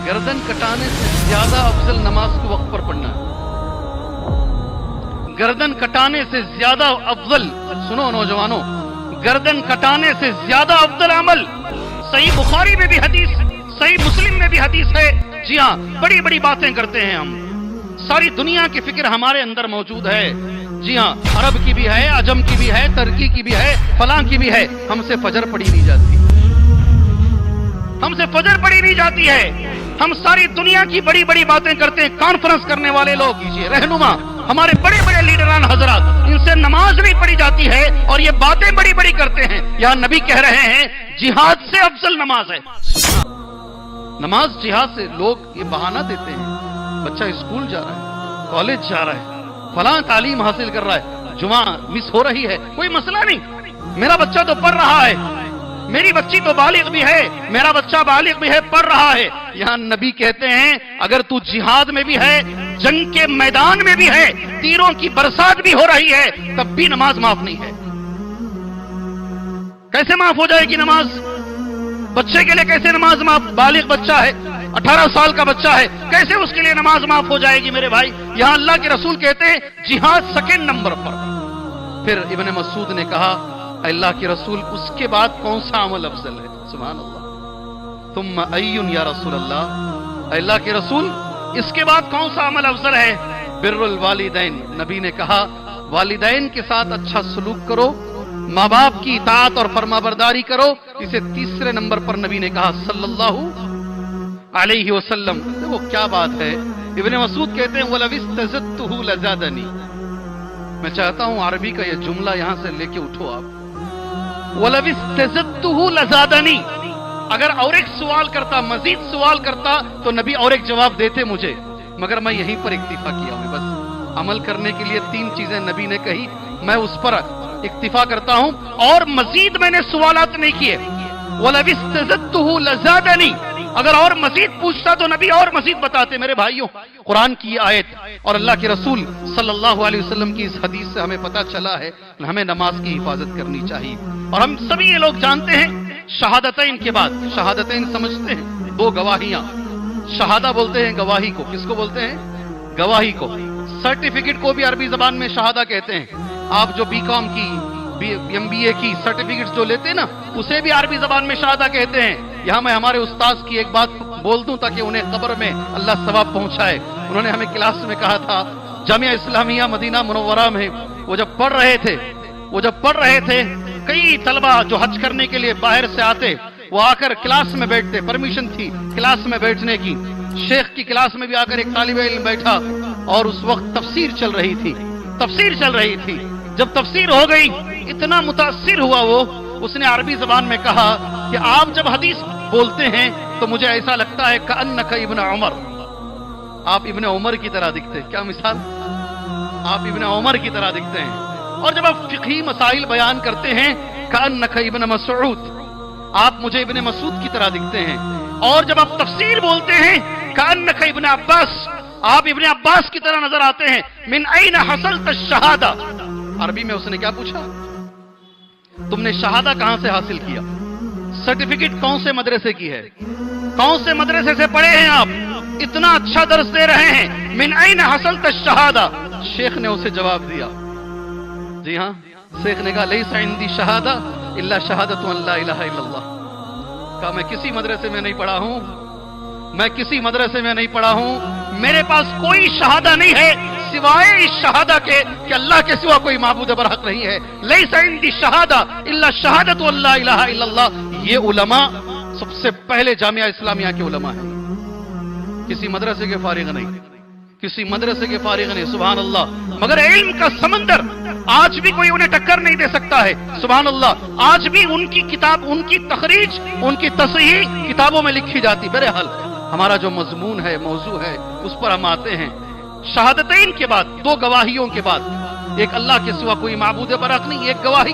गर्दन कटाने से ज्यादा अफजल नमाज को वक्त पर पढ़ना है। गर्दन कटाने से ज्यादा अफजल, सुनो नौजवानों, गर्दन कटाने से ज्यादा अफजल अमल। सही बुखारी में भी हदीस, सही मुस्लिम में भी हदीस है। जी हाँ, बड़ी बड़ी बातें करते हैं हम, सारी दुनिया की फिक्र हमारे अंदर मौजूद है। जी हाँ, अरब की भी है, अजम की भी है, तुर्की की भी है, फलां की भी है। हमसे फजर पढ़ी नहीं जाती, हमसे फजर पढ़ी नहीं जाती है। हम सारी दुनिया की बड़ी बड़ी बातें करते हैं। कॉन्फ्रेंस करने वाले लोग, रहनुमा, हमारे बड़े बड़े लीडरान हजरात, इनसे नमाज नहीं पढ़ी जाती है और ये बातें बड़ी बड़ी करते हैं। यहाँ नबी कह रहे हैं जिहाद से अफजल नमाज है। नमाज जिहाद से। लोग ये बहाना देते हैं, बच्चा स्कूल जा रहा है, कॉलेज जा रहा है, फलां तालीम हासिल कर रहा है, जुमा मिस हो रही है, कोई मसला नहीं, मेरा बच्चा तो पढ़ रहा है, मेरी बच्ची तो बालिग भी है, मेरा बच्चा बालिग भी है, पढ़ रहा है। यहां नबी कहते हैं अगर तू जिहाद में भी है, जंग के मैदान में भी है, तीरों की बरसात भी हो रही है, तब भी नमाज माफ नहीं है। कैसे माफ हो जाएगी नमाज? बच्चे के लिए कैसे नमाज माफ? बालिग बच्चा है, 18 साल का बच्चा है, कैसे उसके लिए नमाज माफ हो जाएगी मेरे भाई? यहां अल्लाह के रसूल कहते हैं जिहाद सेकंड नंबर पर। फिर इब्ने मसूद ने कहा अल्लाह के रसूल उसके बाद कौन सा अमल अफजल है? सुभान अल्लाह। तुम अय्युन या रसूल अल्लाह, अल्लाह के रसूल इसके बाद कौन सा अमल अफजल है? बिर्रुल वालिदैन। नबी ने कहा वालिदैन के साथ अच्छा सलूक करो, माँ बाप की इताअत और फरमाबरदारी करो। इसे तीसरे नंबर पर नबी ने कहा सल्लल्लाहु अलैहि वसल्लम। वो क्या बात है? इब्ने मसूद कहते हैं वलविस्तज़तहु लज़ादनी। मैं चाहता हूं अरबी का यह जुमला यहां से लेके उठो आप। वलविस्तज़तहु लज़ादनी। अगर और एक सवाल करता, मजीद सवाल करता, तो नबी और एक जवाब देते मुझे, मगर मैं यहीं पर इक्तिफा किया हूं। बस अमल करने के लिए 3 चीजें नबी ने कही, मैं उस पर इक्तिफा करता हूं और मजीद मैंने सवालात नहीं किए। वलविस्तज़तहु लज़ादनी। अगर और मजीद पूछता तो नबी और मजीद बताते। मेरे भाइयों, कुरान की आयत और अल्लाह के रसूल सल्लल्लाहु अलैहि वसल्लम की इस हदीस से हमें पता चला है हमें नमाज की हिफाजत करनी चाहिए। और हम सभी ये लोग जानते हैं शहादतैन के बाद, शहादतैन समझते हैं, 2 गवाहियां। शहादा बोलते हैं गवाही को। किसको बोलते हैं? गवाही को। सर्टिफिकेट को भी अरबी जबान में शहादा कहते हैं। आप जो बीकॉम की, एमबीए की सर्टिफिकेट जो लेते हैं ना, उसे भी अरबी जबान में शहादा कहते हैं। यहां मैं हमारे उस्ताद की एक बात बोल दूं ताकि उन्हें कब्र में अल्लाह सवाब पहुंचाए। उन्होंने हमें क्लास में कहा था, जामिया इस्लामिया मदीना मुनव्वरा में वो जब पढ़ रहे थे, कई तलबा जो हज करने के लिए बाहर से आते, वो आकर क्लास में बैठते। परमिशन थी क्लास में बैठने की। शेख की क्लास में भी आकर एक तालिब इल्म बैठा और उस वक्त तफसीर चल रही थी। जब तफसीर हो गई, इतना मुतासिर हुआ वो, उसने अरबी जबान में कहा कि आप जब हदीस बोलते हैं तो मुझे ऐसा लगता है कअन्नका इब्न उमर, आप इब्न उमर की तरह दिखते हैं। क्या मिसाल? आप इब्न उमर की तरह दिखते हैं। और जब आप फिक़ही मसाइल बयान करते हैं कअन्नका इब्न मसऊद, आप मुझे इब्न मसूद की तरह दिखते हैं। और जब आप तफसीर बोलते हैं कअन्नका इब्न अब्बास, आप इब्न अब्बास की तरह नजर आते हैं। मिन ऐन हसलत शहादा। अरबी में उसने क्या पूछा? तुमने शहादा कहां से हासिल किया? सर्टिफिकेट कौन से मदरसे की है? कौन से मदरसे से पढ़े हैं आप? इतना अच्छा दर्स दे रहे हैं। मिन ऐन हसलत शहादा। शेख ने उसे जवाब दिया, जी हां, शेख ने कहा लैसा इंदी शहादा इल्ला शहादतु अल्ला इलाहा इल्लल्लाह। कहा मैं किसी मदरसे में नहीं पढ़ा हूं, मेरे पास कोई शहादा नहीं है सिवाय इस शहादा के कि अल्लाह के सिवा कोई माबूद बरहक नहीं है। लैसा इंदी शहादा इल्ला शहादतु अल्ला इलाहा इल्लल्लाह। ये उलमा सबसे पहले जामिया इस्लामिया के उलमा है, किसी मदरसे के फारिग नहीं। सुभान अल्लाह। मगर इल्म का समंदर आज भी कोई उन्हें टक्कर नहीं दे सकता है। सुभान अल्लाह। आज भी उनकी किताब, उनकी तखरीज, उनकी तसहीह किताबों में लिखी जाती। बहरहाल हमारा जो मजमून है, मौजू है, उस पर हम आते हैं। शहादतैन के बाद, 2 गवाहियों के बाद, एक अल्लाह के सिवा कोई माबूद बरहक नहीं, एक गवाही।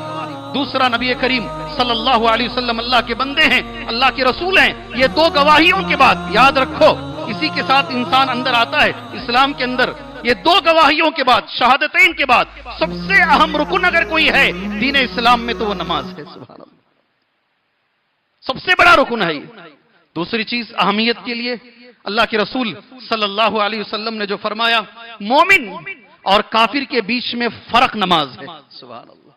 दूसरा नबी करीम सल्लल्लाहु अलैहि वसल्लम अल्लाह के बंदे हैं, अल्लाह के रसूल हैं। ये 2 गवाहियों के बाद, याद रखो, इसी के साथ इंसान अंदर आता है इस्लाम के अंदर। ये 2 गवाहियों के बाद, शहादतैन के बाद सबसे अहम रुकन अगर कोई है दीन इस्लाम में तो वो नमाज है। सुभान अल्लाह। सबसे बड़ा रुकन है ये। दूसरी चीज अहमियत के लिए, اللہ کے رسول صلی اللہ علیہ وسلم نے جو فرمایا مومن اور کافر کے بیچ میں فرق نماز ہے. سبحان اللہ.